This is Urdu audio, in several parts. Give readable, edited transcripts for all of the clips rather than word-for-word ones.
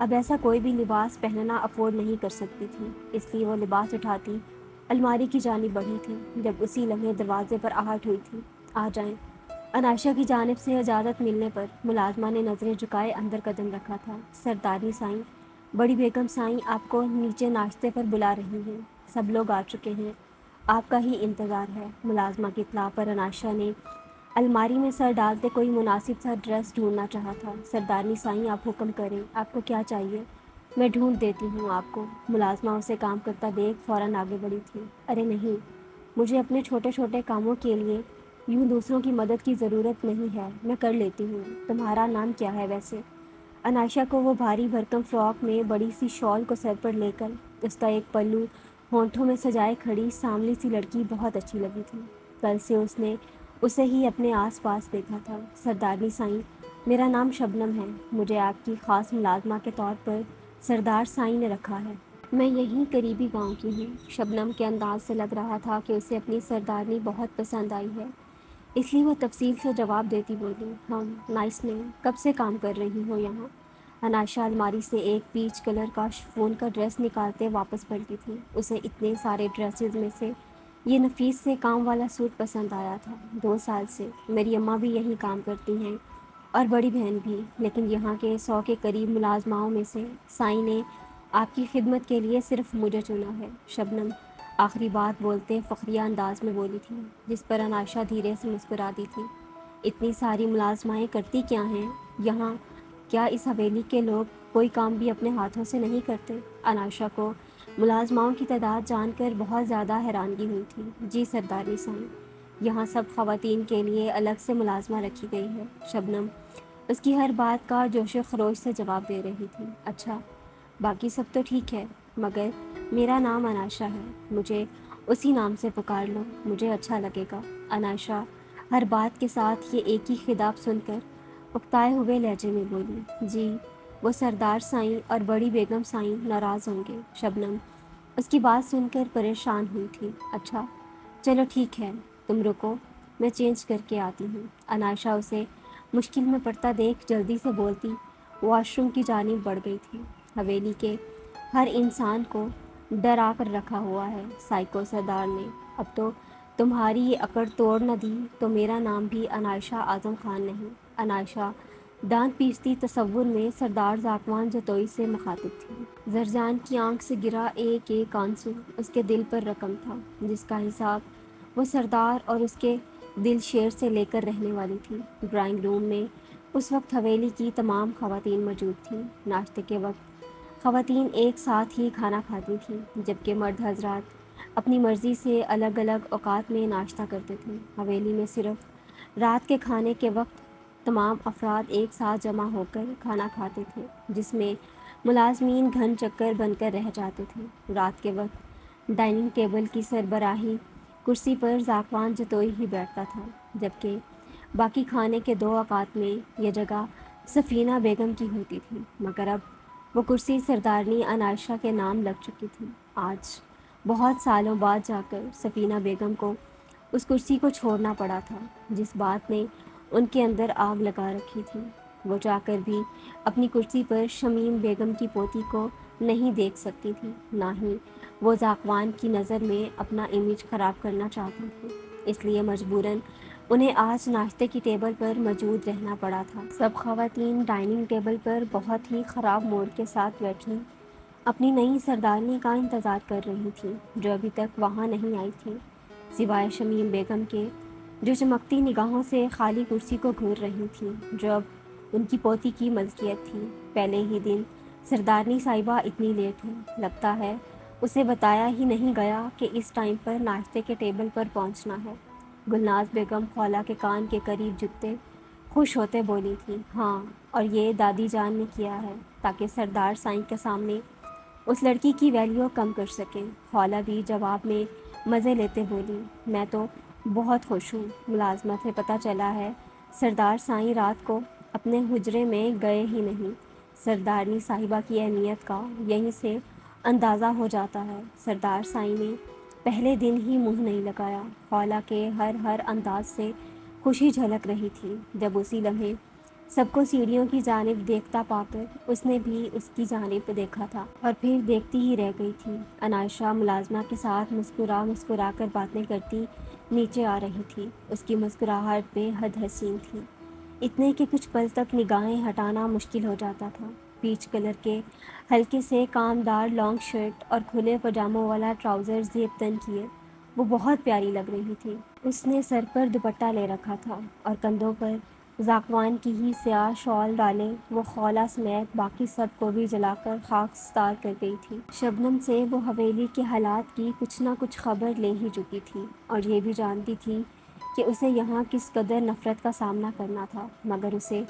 اب ایسا کوئی بھی لباس پہننا افورڈ نہیں کر سکتی تھی، اس لیے وہ لباس اٹھاتی الماری کی جانب بڑھی تھی جب اسی لمحے دروازے پر آہٹ ہوئی تھی۔ آ جائیں۔ انائشہ کی جانب سے اجازت ملنے پر ملازمہ نے نظریں جھکائے اندر قدم رکھا تھا۔ سردارنی سائیں، بڑی بیگم سائیں آپ کو نیچے ناشتے پر بلا رہی ہیں، سب لوگ آ چکے ہیں، آپ کا ہی انتظار ہے۔ ملازمہ کی اطلاع پر انائشہ نے الماری میں سر ڈالتے کوئی مناسب سا ڈریس ڈھونڈنا چاہا تھا۔ سردارنی سائیں آپ حکم کریں، آپ کو کیا چاہیے؟ میں ڈھونڈ دیتی ہوں آپ کو۔ ملازمہ اسے کام کرتا دیکھ فوراً آگے بڑھی تھی۔ ارے نہیں، مجھے اپنے چھوٹے چھوٹے کاموں کے لیے یوں دوسروں کی مدد کی ضرورت نہیں ہے، میں کر لیتی ہوں۔ تمہارا نام کیا ہے ویسے؟ انائشہ کو وہ بھاری بھرکم فراک میں بڑی سی شال کو سر پر لے کر اس کا ایک پلو ہونٹوں میں سجائے کھڑی سانولی سی لڑکی بہت اچھی لگی تھی۔ کل سے اس نے اسے ہی اپنے آس پاس دیکھا تھا۔ سردارنی سائیں، میرا نام شبنم ہے، مجھے آپ کی خاص ملازمہ کے طور پر سردار سائیں نے رکھا ہے۔ میں یہیں قریبی گاؤں کی ہوں۔ شبنم کے انداز سے لگ رہا تھا کہ اسے اپنی سردارنی بہت پسند آئی ہے، اس لیے وہ تفصیل سے جواب دیتی بولی، ہم نائس نیم، کب سے کام کر رہی ہو یہاں؟ انائشہ الماری سے ایک پیچ کلر کا شفون کا ڈریس نکالتے واپس پلٹی تھی۔ اسے اتنے سارے ڈریسز میں سے یہ نفیس سے کام والا سوٹ پسند آیا تھا۔ 2 سال سے میری اماں بھی یہیں کام کرتی ہیں اور بڑی بہن بھی، لیکن یہاں کے 100 کے قریب ملازماؤں میں سے سائیں نے آپ کی خدمت کے لیے صرف مجھے چنا ہے۔ شبنم آخری بات بولتے فخریہ انداز میں بولی تھی، جس پر انائشہ دھیرے سے مسکرا دی تھی۔ اتنی ساری ملازمائیں کرتی کیا ہیں یہاں؟ کیا اس حویلی کے لوگ کوئی کام بھی اپنے ہاتھوں سے نہیں کرتے؟ انائشہ کو ملازماؤں کی تعداد جان کر بہت زیادہ حیرانگی ہوئی تھی۔ جی سردارنی سائیں، یہاں سب خواتین کے لیے الگ سے ملازمہ رکھی گئی ہے۔ شبنم اس کی ہر بات کا جوش و خروش سے جواب دے رہی تھی۔ اچھا، باقی سب تو ٹھیک ہے، مگر میرا نام انائشہ ہے، مجھے اسی نام سے پکار لو، مجھے اچھا لگے گا۔ انائشہ ہر بات کے ساتھ یہ ایک ہی خطاب سن کر اکتائے ہوئے لہجے میں بولی، جی وہ سردار سائیں اور بڑی بیگم سائیں ناراض ہوں گے۔ شبنم اس کی بات سن کر پریشان ہوئی تھی۔ اچھا چلو ٹھیک ہے، تم رکو، میں چینج کر کے آتی ہوں۔ انائشہ اسے مشکل میں پڑتا دیکھ جلدی سے بولتی واش روم کی جانب بڑھ گئی تھی۔ حویلی کے ہر انسان کو ڈرا کر رکھا ہوا ہے سائیکو سردار نے، اب تو تمہاری یہ اکڑ توڑ نہ دی تو میرا نام بھی انائشہ اعظم خان نہیں۔ انائشہ دانت پیستی تصور میں سردار ذاکوان جتوئی سے مخاطب تھی۔ زرجان کی آنکھ سے گرا ایک ایک آنسو اس کے دل پر رقم تھا، جس کا حساب وہ سردار اور اس کے دل شیر سے لے کر رہنے والی تھی۔ ڈرائنگ روم میں اس وقت حویلی کی تمام خواتین موجود تھیں۔ ناشتے کے وقت خواتین ایک ساتھ ہی کھانا کھاتی تھیں، جبکہ مرد حضرات اپنی مرضی سے الگ الگ اوقات میں ناشتہ کرتے تھے۔ حویلی میں صرف رات کے کھانے کے وقت تمام افراد ایک ساتھ جمع ہو کر کھانا کھاتے تھے، جس میں ملازمین گھن چکر بن کر رہ جاتے تھے۔ رات کے وقت ڈائننگ ٹیبل کی سربراہی کرسی پر ذاکوان جتوئی ہی بیٹھتا تھا، جبکہ باقی کھانے کے 2 اوقات میں یہ جگہ سفینہ بیگم کی ہوتی تھی، مگر اب وہ کرسی سردارنی انائشہ کے نام لگ چکی تھی۔ آج بہت سالوں بعد جا کر سفینہ بیگم کو اس کرسی کو چھوڑنا پڑا تھا جس بات نے ان کے اندر آگ لگا رکھی تھی۔ وہ جا کر بھی اپنی کرسی پر شمیم بیگم کی پوتی کو نہیں دیکھ سکتی تھی، نہ ہی وہ ذاکوان کی نظر میں اپنا امیج خراب کرنا چاہتی تھی، اس لیے مجبوراً انہیں آج ناشتے کی ٹیبل پر موجود رہنا پڑا تھا۔ سب خواتین ڈائننگ ٹیبل پر بہت ہی خراب موڈ کے ساتھ بیٹھی اپنی نئی سردارنی کا انتظار کر رہی تھیں، جو ابھی تک وہاں نہیں آئی تھی، سوائے شمیم بیگم کے، جو چمکتی نگاہوں سے خالی کرسی کو گھور رہی تھیں، جو اب ان کی پوتی کی ملکیت تھی۔ پہلے ہی دن سردارنی صاحبہ اتنی لیٹ ہوئی، لگتا ہے اسے بتایا ہی نہیں گیا کہ اس ٹائم پر ناشتے کے ٹیبل پر پہنچنا ہے۔ گلناز بیگم خولہ کے کان کے قریب جھکتے خوش ہوتے بولی تھی، ہاں، اور یہ دادی جان نے کیا ہے تاکہ سردار سائیں کے سامنے اس لڑکی کی ویلیو کم کر سکیں۔ خولہ بھی جواب میں مزے لیتے بولی، میں تو بہت خوش ہوں، ملازمت سے پتہ چلا ہے سردار سائیں رات کو اپنے حجرے میں گئے ہی نہیں۔ سردارنی صاحبہ کی اہمیت کا یہیں سے اندازہ ہو جاتا ہے۔ سردار سائیں نے پہلے دن ہی منہ نہیں لگایا۔ خولہ کے ہر انداز سے خوشی جھلک رہی تھی۔ جب اسی لمحے سب کو سیڑھیوں کی جانب دیکھتا پا کر اس نے بھی اس کی جانب دیکھا تھا اور پھر دیکھتی ہی رہ گئی تھی۔ انائشہ ملازمہ کے ساتھ مسکرا کر باتیں کرتی نیچے آ رہی تھی۔ اس کی مسکراہٹ بے حد حسین تھی، اتنے کہ کچھ پل تک نگاہیں ہٹانا مشکل ہو جاتا تھا۔ پیچ کلر کے ہلکے سے کامدار لانگ شرٹ اور کھلے پجاموں والا ٹراؤزر زیب تن کیے وہ بہت پیاری لگ رہی تھی۔ اس نے سر پر دوپٹہ لے رکھا تھا اور کندھوں پر زعفران کی ہی سیاہ شال ڈالے وہ خولہ سمیت باقی سب کو بھی جلا کر خاکسار کر گئی تھی۔ شبنم سے وہ حویلی کے حالات کی کچھ نہ کچھ خبر لے ہی چکی تھی اور یہ بھی جانتی تھی کہ اسے یہاں کس قدر نفرت کا سامنا کرنا تھا، مگر اسے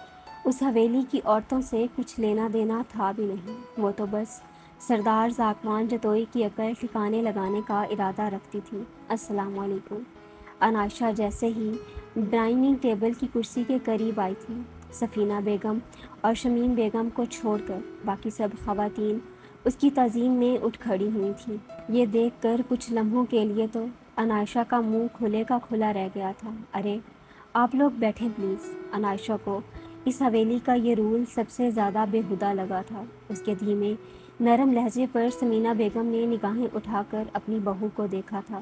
اس حویلی کی عورتوں سے کچھ لینا دینا تھا بھی نہیں۔ وہ تو بس سردار زعفران جتوئی کی عقل ٹھکانے لگانے کا ارادہ رکھتی تھی۔ السلام علیکم۔ انائشہ جیسے ہی ڈائننگ ٹیبل کی کرسی کے قریب آئی تھی، سفینہ بیگم اور شمیم بیگم کو چھوڑ کر باقی سب خواتین اس کی تعظیم میں اٹھ کھڑی ہوئی تھیں۔ یہ دیکھ کر کچھ لمحوں کے لیے تو انائشہ کا منہ کھلے کا کھلا رہ گیا تھا۔ ارے آپ لوگ بیٹھیں پلیز۔ انائشہ کو اس حویلی کا یہ رول سب سے زیادہ بےہودہ لگا تھا۔ اس کے دھیمے نرم لہجے پر سمینہ بیگم نے نگاہیں اٹھا کر اپنی بہو کو دیکھا تھا،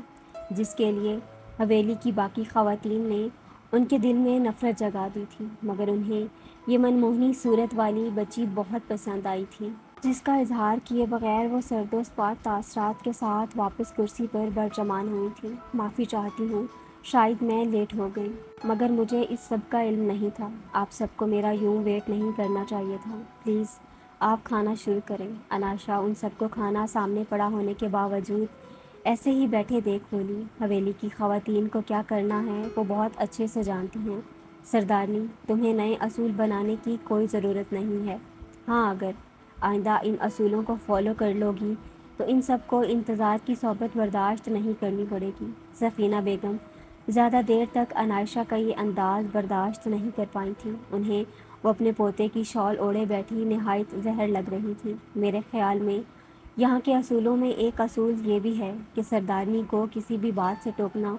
جس کے لیے حویلی کی باقی خواتین نے ان کے دل میں نفرت جگا دی تھی، مگر انہیں یہ منموہنی صورت والی بچی بہت پسند آئی تھی، جس کا اظہار کیے بغیر وہ سرد و سپاٹ تاثرات کے ساتھ واپس کرسی پر برجمان ہوئی تھی۔ معافی چاہتی ہوں، شاید میں لیٹ ہو گئی، مگر مجھے اس سب کا علم نہیں تھا۔ آپ سب کو میرا یوں ویٹ نہیں کرنا چاہیے تھا۔ پلیز آپ کھانا شروع کریں۔ انائشہ ان سب کو کھانا سامنے پڑا ہونے کے باوجود ایسے ہی بیٹھے دیکھ بولی، حویلی کی خواتین کو کیا کرنا ہے وہ بہت اچھے سے جانتی ہیں سردارنی، تمہیں نئے اصول بنانے کی کوئی ضرورت نہیں ہے۔ ہاں، اگر آئندہ ان اصولوں کو فالو کر لو گی تو ان سب کو انتظار کی صحبت برداشت نہیں کرنی پڑے گی۔ سفینہ بیگم زیادہ دیر تک انائشہ کا یہ انداز برداشت نہیں کر پائی تھی۔ انہیں وہ اپنے پوتے کی شال اوڑھے بیٹھی نہایت زہر لگ رہی تھی۔ میرے خیال میں یہاں کے اصولوں میں ایک اصول یہ بھی ہے کہ سردارنی کو کسی بھی بات سے ٹوکنا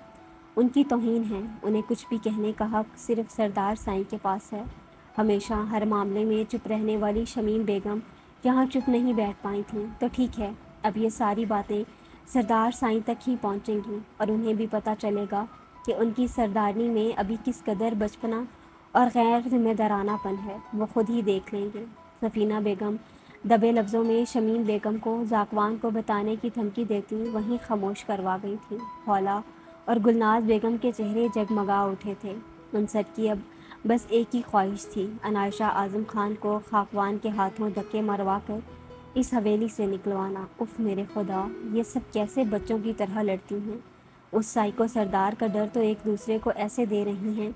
ان کی توہین ہے۔ انہیں کچھ بھی کہنے کا حق صرف سردار سائیں کے پاس ہے۔ ہمیشہ ہر معاملے میں چپ رہنے والی شمیم بیگم یہاں چپ نہیں بیٹھ پائی تھیں، تو ٹھیک ہے، اب یہ ساری باتیں سردار سائیں تک ہی پہنچیں گی اور انہیں بھی پتہ چلے گا کہ ان کی سردارنی میں ابھی کس قدر بچپنا اور غیر ذمہ دارانہ پن ہے، وہ خود ہی دیکھ لیں گے۔ سفینہ بیگم دبے لفظوں میں شمیم بیگم کو زعفران کو بتانے کی دھمکی دیتی وہیں خاموش کروا گئی تھی۔ خولہ اور گلناز بیگم کے چہرے جگمگا اٹھے تھے۔ ان سب کی اب بس ایک ہی خواہش تھی، انائشہ اعظم خان کو خاقوان کے ہاتھوں دھکے مروا کر اس حویلی سے نکلوانا۔ اف میرے خدا، یہ سب کیسے بچوں کی طرح لڑتی ہیں۔ اس سائیکو سردار کا ڈر تو ایک دوسرے کو ایسے دے رہی ہیں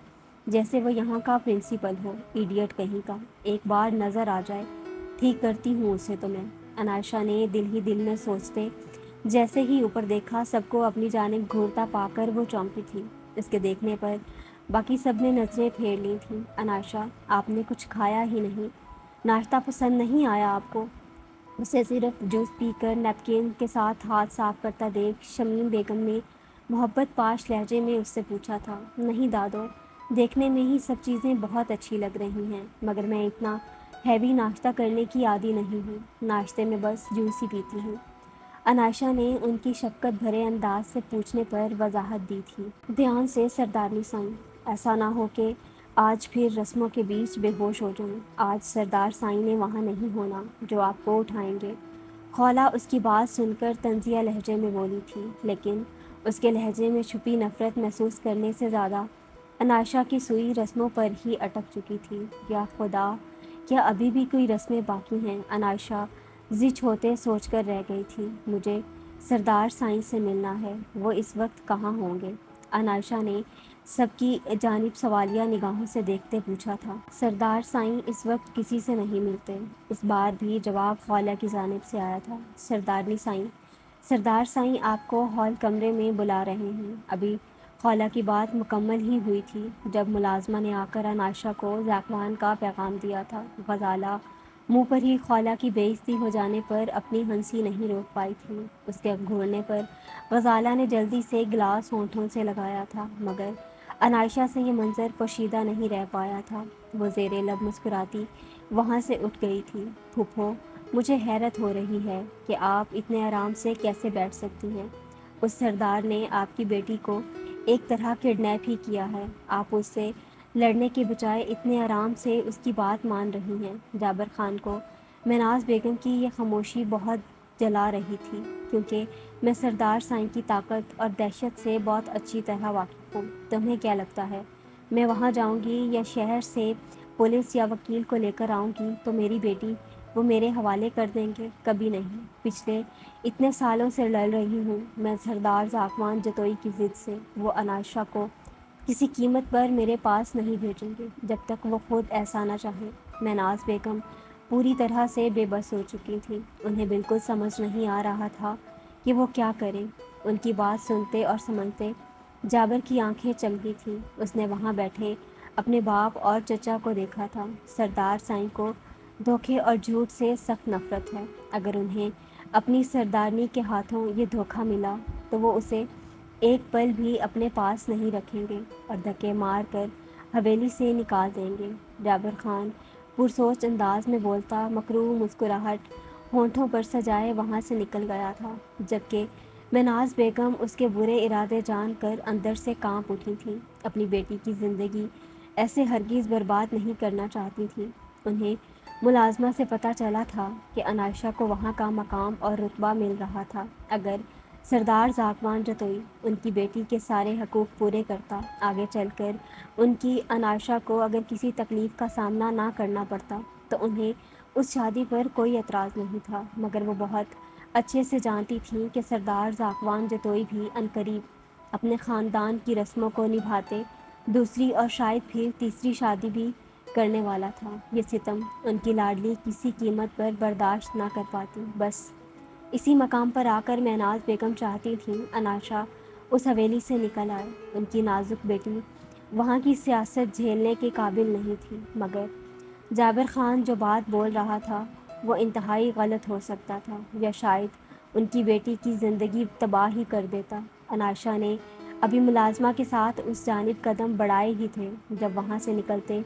جیسے وہ یہاں کا پرنسپل ہو، ایڈیٹ کہیں کا۔ ایک بار نظر آ جائے، ٹھیک کرتی ہوں اسے تو میں۔ انائشہ نے دل ہی دل میں سوچتے جیسے ہی اوپر دیکھا، سب کو اپنی جانب گھورتا پا کر وہ چونکی تھی۔ اس کے دیکھنے پر باقی سب نے نظریں پھیر لی تھیں۔ انائشہ، آپ نے کچھ کھایا ہی نہیں، ناشتہ پسند نہیں آیا آپ کو؟ اسے صرف جوس پی کر نیپکن کے ساتھ ہاتھ صاف کرتا دیکھ شمیم بیگم نے محبت پاش لہجے میں اس سے پوچھا تھا۔ نہیں دادو، دیکھنے میں ہی سب چیزیں بہت اچھی لگ رہی ہیں، مگر میں اتنا ہیوی ناشتہ کرنے کی عادی نہیں ہوں، ناشتے میں بس جوس ہی پیتی ہوں۔ انائشہ نے ان کی شفقت بھرے انداز سے پوچھنے پر وضاحت دی تھی۔ دھیان سے سردارنی سائیں، ایسا نہ ہو کہ آج پھر رسموں کے بیچ بے ہوش ہو جائیں۔ آج سردار سائیں نے وہاں نہیں ہونا جو آپ کو اٹھائیں گے۔ خولہ اس کی بات سن کر طنزیہ لہجے میں بولی تھی، لیکن اس کے لہجے میں چھپی نفرت محسوس کرنے سے زیادہ انائشہ کی سوئی رسموں پر ہی اٹک چکی تھی۔ یا خدا، کیا ابھی بھی کوئی رسمیں باقی ہیں؟ انائشہ زچ ہوتے سوچ کر رہ گئی تھی۔ مجھے سردار سائیں سے ملنا ہے، وہ اس وقت کہاں ہوں گے؟ انائشہ نے سب کی جانب سوالیہ نگاہوں سے دیکھتے پوچھا تھا۔ سردار سائیں اس وقت کسی سے نہیں ملتے۔ اس بار بھی جواب خولہ کی جانب سے آیا تھا۔ سردارنی سائیں، سردار سائیں آپ کو ہال کمرے میں بلا رہے ہیں۔ ابھی خولہ کی بات مکمل ہی ہوئی تھی جب ملازمہ نے آ کر انائشہ کو زعفران کا پیغام دیا تھا۔ غزالہ منہ پر ہی خولہ کی بے عزتی ہو جانے پر اپنی ہنسی نہیں روک پائی تھی۔ اس کے گھورنے پر غزالہ نے جلدی سے گلاس ہونٹوں سے لگایا تھا، مگر انائشہ سے یہ منظر پوشیدہ نہیں رہ پایا تھا۔ وہ زیر لب مسکراتی وہاں سے اٹھ گئی تھی۔ پھوپھو، مجھے حیرت ہو رہی ہے کہ آپ اتنے آرام سے کیسے بیٹھ سکتی ہیں۔ اس سردار نے آپ کی بیٹی کو ایک طرح کڈنیپ ہی کیا ہے۔ آپ اس سے لڑنے کے بجائے اتنے آرام سے اس کی بات مان رہی ہیں۔ جابر خان کو میناز بیگم کی یہ خاموشی بہت جلا رہی تھی، کیونکہ میں سردار سائیں کی طاقت اور دہشت سے بہت اچھی طرح واقف ہوں۔ تمہیں کیا لگتا ہے میں وہاں جاؤں گی یا شہر سے پولیس یا وکیل کو لے کر آؤں گی تو میری بیٹی وہ میرے حوالے کر دیں گے؟ کبھی نہیں۔ پچھلے اتنے سالوں سے لڑ رہی ہوں میں سردار ذاکوان جتوئی کی ضد سے۔ وہ انائشہ کو کسی قیمت پر میرے پاس نہیں بھیجیں گے جب تک وہ خود ایسا نہ چاہیں۔ میناز بیگم پوری طرح سے بے بس ہو چکی تھیں۔ انہیں بالکل سمجھ نہیں آ رہا تھا کہ وہ کیا کریں۔ ان کی بات سنتے اور سمجھتے جابر کی آنکھیں چمکی تھیں۔ اس نے وہاں بیٹھے اپنے باپ اور چچا کو دیکھا تھا۔ سردار سائیں کو دھوکے اور جھوٹ سے سخت نفرت ہے۔ اگر انہیں اپنی سردارنی کے ہاتھوں یہ دھوکہ ملا تو وہ اسے ایک پل بھی اپنے پاس نہیں رکھیں گے اور دھکے مار کر حویلی سے نکال دیں گے۔ جابر خان پرسوچ انداز میں بولتا مکروہ مسکراہٹ ہونٹوں پر سجائے وہاں سے نکل گیا تھا، جبکہ میناز بیگم اس کے برے ارادے جان کر اندر سے کانپ اٹھی تھیں۔ اپنی بیٹی کی زندگی ایسے ہرگز برباد نہیں کرنا چاہتی تھیں۔ انہیں ملازمہ سے پتہ چلا تھا کہ انائشہ کو وہاں کا مقام اور رتبہ مل رہا تھا۔ اگر سردار ذاکوان جتوئی ان کی بیٹی کے سارے حقوق پورے کرتا، آگے چل کر ان کی انائشہ کو اگر کسی تکلیف کا سامنا نہ کرنا پڑتا، تو انہیں اس شادی پر کوئی اعتراض نہیں تھا۔ مگر وہ بہت اچھے سے جانتی تھیں کہ سردار ذاکوان جتوئی بھی عنقریب اپنے خاندان کی رسموں کو نبھاتے دوسری اور شاید پھر تیسری شادی بھی کرنے والا تھا۔ یہ ستم ان کی لاڈلی کسی قیمت پر برداشت نہ کر پاتی۔ بس اسی مقام پر آ کر میناز بیگم چاہتی تھیں انائشہ اس حویلی سے نکل آئے۔ ان کی نازک بیٹی وہاں کی سیاست جھیلنے کے قابل نہیں تھی۔ مگر جابر خان جو بات بول رہا تھا وہ انتہائی غلط ہو سکتا تھا، یا شاید ان کی بیٹی کی زندگی تباہ ہی کر دیتا۔ انائشہ نے ابھی ملازمہ کے ساتھ اس جانب قدم بڑھائے ہی تھے جب وہاں سے نکلتے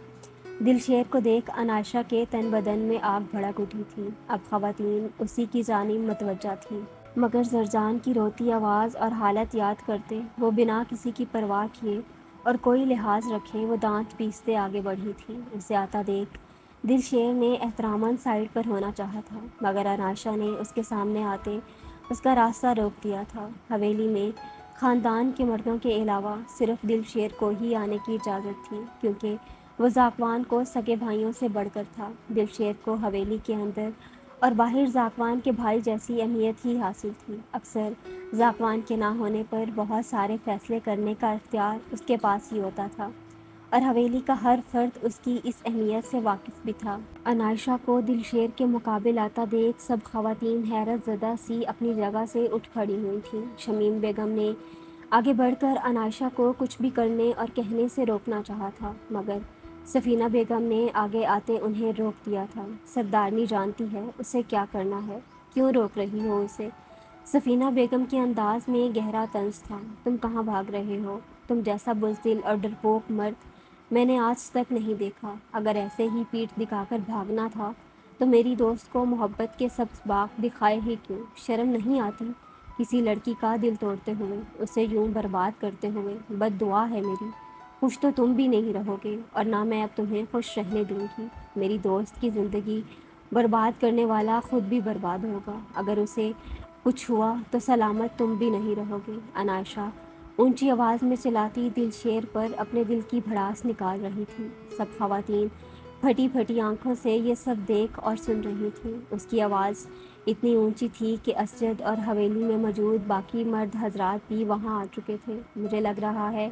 دلشیر کو دیکھ انائشہ کے تن بدن میں آگ بھڑک اٹھی تھی۔ اب خواتین اسی کی جانب متوجہ تھیں، مگر زرجان کی روتی آواز اور حالت یاد کرتے وہ بنا کسی کی پرواہ کیے اور کوئی لحاظ رکھے وہ دانت پیستے آگے بڑھی تھی۔ اسے آتا دیکھ دلشیر نے احتراماً سائڈ پر ہونا چاہا تھا، مگر انائشہ نے اس کے سامنے آتے اس کا راستہ روک دیا تھا۔ حویلی میں خاندان کے مردوں کے علاوہ صرف دلشیر کو ہی آنے کی اجازت تھی، کیونکہ وہ ذاکوان کو سگے بھائیوں سے بڑھ کر تھا۔ دلشیر کو حویلی کے اندر اور باہر ذاکوان کے بھائی جیسی اہمیت ہی حاصل تھی۔ اکثر ذاکوان کے نہ ہونے پر بہت سارے فیصلے کرنے کا اختیار اس کے پاس ہی ہوتا تھا، اور حویلی کا ہر فرد اس کی اس اہمیت سے واقف بھی تھا۔ انائشہ کو دلشیر کے مقابل آتا دیکھ سب خواتین حیرت زدہ سی اپنی جگہ سے اٹھ کھڑی ہوئی تھیں۔ شمیم بیگم نے آگے بڑھ کر انائشہ کو کچھ بھی کرنے اور کہنے سے روکنا چاہا تھا، مگر سفینہ بیگم نے آگے آتے انہیں روک دیا تھا۔ سردارنی جانتی ہے اسے کیا کرنا ہے، کیوں روک رہی ہو اسے؟ سفینہ بیگم کے انداز میں گہرا طنز تھا۔ تم کہاں بھاگ رہے ہو؟ تم جیسا بزدل اور ڈرپوک مرد میں نے آج تک نہیں دیکھا۔ اگر ایسے ہی پیٹھ دکھا کر بھاگنا تھا تو میری دوست کو محبت کے سبز باغ دکھائے ہی کیوں؟ شرم نہیں آتی کسی لڑکی کا دل توڑتے ہوئے، اسے یوں برباد کرتے ہوئے؟ بد دعا ہے میری، خوش تو تم بھی نہیں رہو گے اور نہ میں اب تمہیں خوش رہنے دوں گی۔ میری دوست کی زندگی برباد کرنے والا خود بھی برباد ہوگا۔ اگر اسے کچھ ہوا تو سلامت تم بھی نہیں رہو گے۔ انائشہ اونچی آواز میں چلاتی دلشیر پر اپنے دل کی بھڑاس نکال رہی تھی۔ سب خواتین پھٹی پھٹی آنکھوں سے یہ سب دیکھ اور سن رہی تھیں۔ اس کی آواز اتنی اونچی تھی کہ اسجد اور حویلی میں موجود باقی مرد حضرات بھی وہاں آ چکے تھے۔ مجھے لگ رہا ہے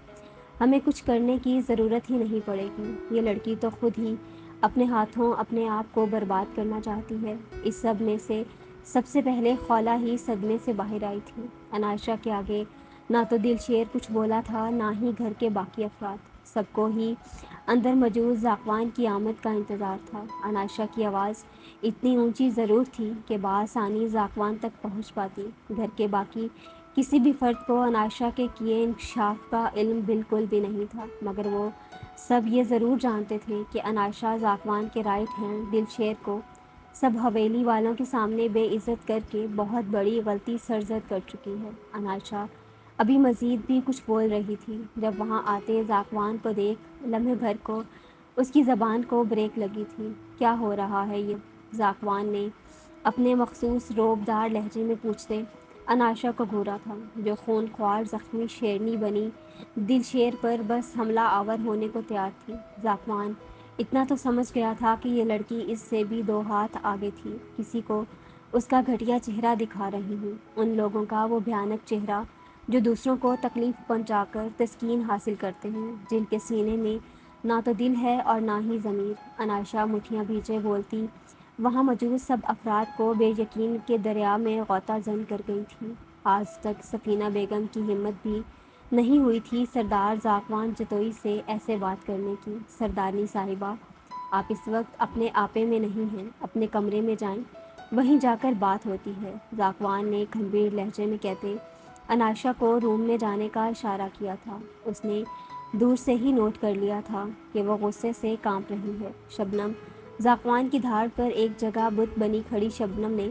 ہمیں کچھ کرنے کی ضرورت ہی نہیں پڑے گی۔ یہ لڑکی تو خود ہی اپنے ہاتھوں اپنے آپ کو برباد کرنا چاہتی ہے۔ اس سب میں سے سب سے پہلے خولا ہی صدمے سے باہر آئی تھی۔ انائشہ کے آگے نہ تو دلشیر کچھ بولا تھا، نہ ہی گھر کے باقی افراد۔ سب کو ہی اندر موجود ذاکوان کی آمد کا انتظار تھا۔ انائشہ کی آواز اتنی اونچی ضرور تھی کہ بآسانی ذاکوان تک پہنچ پاتی۔ گھر کے باقی کسی بھی فرد کو انائشہ کے کیے انکشاف کا علم بالکل بھی نہیں تھا، مگر وہ سب یہ ضرور جانتے تھے کہ انائشہ ذاکوان کے رائٹ ہینڈ دلشیر کو سب حویلی والوں کے سامنے بے عزت کر کے بہت بڑی غلطی سرزد کر چکی ہے۔ انائشہ ابھی مزید بھی کچھ بول رہی تھی جب وہاں آتے ذاکوان کو دیکھ لمحے بھر کو اس کی زبان کو بریک لگی تھی۔ کیا ہو رہا ہے یہ؟ ذاکوان نے اپنے مخصوص روبدار لہجے میں پوچھتے انائشہ کو گھورا تھا، جو خون خوار زخمی شیرنی بنی دلشیر پر بس حملہ آور ہونے کو تیار تھی۔ ذاکوان اتنا تو سمجھ گیا تھا کہ یہ لڑکی اس سے بھی 2 ہاتھ آگے تھی، کسی کو اس کا گھٹیا چہرہ دکھا رہی ہوں، ان لوگوں کا وہ بھیانک چہرہ جو دوسروں کو تکلیف پہنچا کر تسکین حاصل کرتے ہیں، جن کے سینے میں نہ تو دل ہے اور نہ ہی ضمیر۔ انائشہ مٹھیاں بھیجے بولتی وہاں موجود سب افراد کو بے یقین کے دریا میں غوطہ زن کر گئی تھی۔ آج تک سفینہ بیگم کی ہمت بھی نہیں ہوئی تھی سردار ذاکوان جتوئی سے ایسے بات کرنے کی۔ سردارنی صاحبہ، آپ اس وقت اپنے آپے میں نہیں ہیں، اپنے کمرے میں جائیں، وہیں جا کر بات ہوتی ہے، ذاکوان نے گھنبیر لہجے میں کہتے انائشہ کو روم میں جانے کا اشارہ کیا تھا۔ اس نے دور سے ہی نوٹ کر لیا تھا کہ وہ غصے سے کانپ رہی ہے۔ شبنم، ذاکوان کی دھاڑ پر ایک جگہ بت بنی کھڑی شبنم نے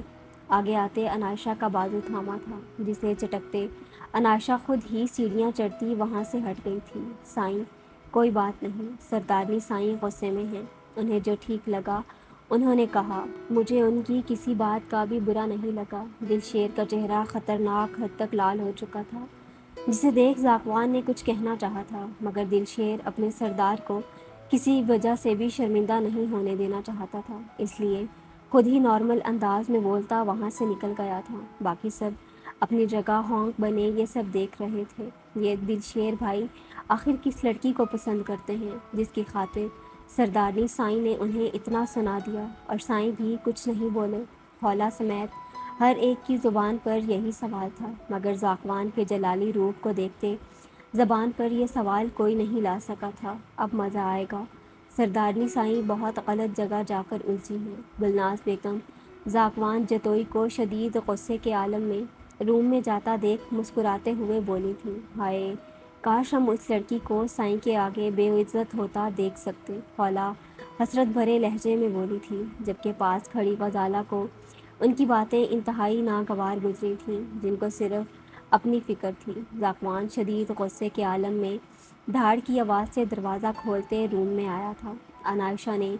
آگے آتے انائشہ کا بازو تھاما تھا، جسے چٹکتے انائشہ خود ہی سیڑھیاں چڑھتی وہاں سے ہٹ گئی تھی۔ سائیں، کوئی بات نہیں، سردارنی سائیں غصے میں ہیں، انہیں جو ٹھیک لگا انہوں نے کہا، مجھے ان کی کسی بات کا بھی برا نہیں لگا۔ دلشیر کا چہرہ خطرناک حد تک لال ہو چکا تھا، جسے دیکھ ذاکوان نے کچھ کہنا چاہا تھا، مگر دلشیر اپنے سردار کو کسی وجہ سے بھی شرمندہ نہیں ہونے دینا چاہتا تھا، اس لیے خود ہی نارمل انداز میں بولتا وہاں سے نکل گیا تھا۔ باقی سب اپنی جگہ ہونک بنے یہ سب دیکھ رہے تھے۔ یہ دلشیر بھائی آخر کس لڑکی کو پسند کرتے ہیں جس کی خاطر سردارنی سائیں نے انہیں اتنا سنا دیا؟ اور سائیں بھی کچھ نہیں بولے۔ خولا سمیت ہر ایک کی زبان پر یہی سوال تھا، مگر ذاکوان کے جلالی روپ کو دیکھتے زبان پر یہ سوال کوئی نہیں لا سکا تھا۔ اب مزہ آئے گا، سردارنی سائیں بہت غلط جگہ جا کر الجھی ہیں۔ گلناز بیگم ذاکوان جتوئی کو شدید غصے کے عالم میں روم میں جاتا دیکھ مسکراتے ہوئے بولی تھی، ہائے کاش ہم اس لڑکی کو سائیں کے آگے بے عزت ہوتا دیکھ سکتے۔ خولا حسرت بھرے لہجے میں بولی تھی، جبکہ پاس کھڑی غزالہ کو ان کی باتیں انتہائی ناگوار گزری تھیں، جن کو صرف اپنی فکر تھی۔ ذاکوان شدید غصے کے عالم میں دھاڑ کی آواز سے دروازہ کھولتے روم میں آیا تھا۔ انائشہ نے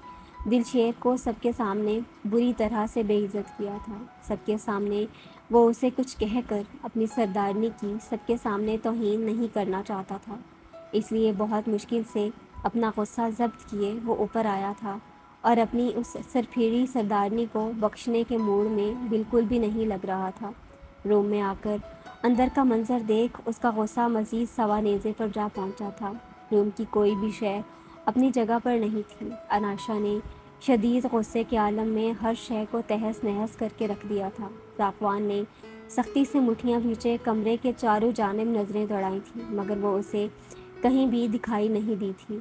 دلشیر کو سب کے سامنے بری طرح سے بے عزت کیا تھا۔ سب کے سامنے وہ اسے کچھ کہہ کر اپنی سردارنی کی سب کے سامنے توہین نہیں کرنا چاہتا تھا، اس لیے بہت مشکل سے اپنا غصہ ضبط کیے وہ اوپر آیا تھا اور اپنی اس سرپھیری سردارنی کو بخشنے کے موڈ میں بالکل بھی نہیں لگ رہا تھا۔ روم میں آ کر اندر کا منظر دیکھ اس کا غصہ مزید سوا نیزے پر جا پہنچا تھا۔ روم کی کوئی بھی شے اپنی جگہ پر نہیں تھی۔ انائشہ نے شدید غصے کے عالم میں ہر شے کو تہس نہس کر کے رکھ دیا تھا۔ ذاکوان نے سختی سے مٹھیاں بھیجے کمرے کے چاروں جانب نظریں دوڑائی تھیں، مگر وہ اسے کہیں بھی دکھائی نہیں دی تھی۔